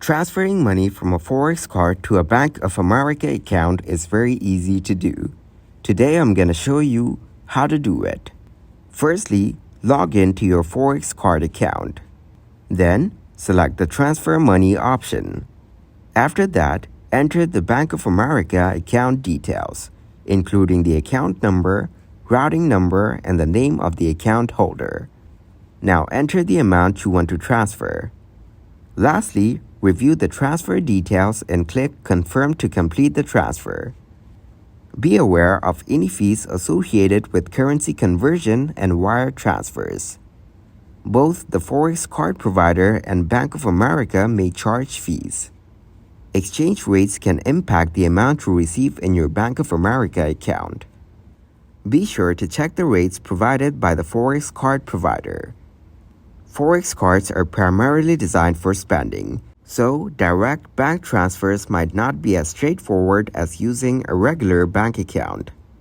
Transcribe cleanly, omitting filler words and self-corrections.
Transferring money from a Forex card to a Bank of America account is very easy to do. Today I'm going to show you how to do it. Firstly, log in to your Forex card account. Then, select the Transfer Money option. After that, enter the Bank of America account details, including the account number, routing number, and the name of the account holder. Now enter the amount you want to transfer. Lastly, review the transfer details and click Confirm to complete the transfer. Be aware of any fees associated with currency conversion and wire transfers. Both the Forex card provider and Bank of America may charge fees. Exchange rates can impact the amount you receive in your Bank of America account. Be sure to check the rates provided by the Forex card provider. Forex cards are primarily designed for spending, so direct bank transfers might not be as straightforward as using a regular bank account.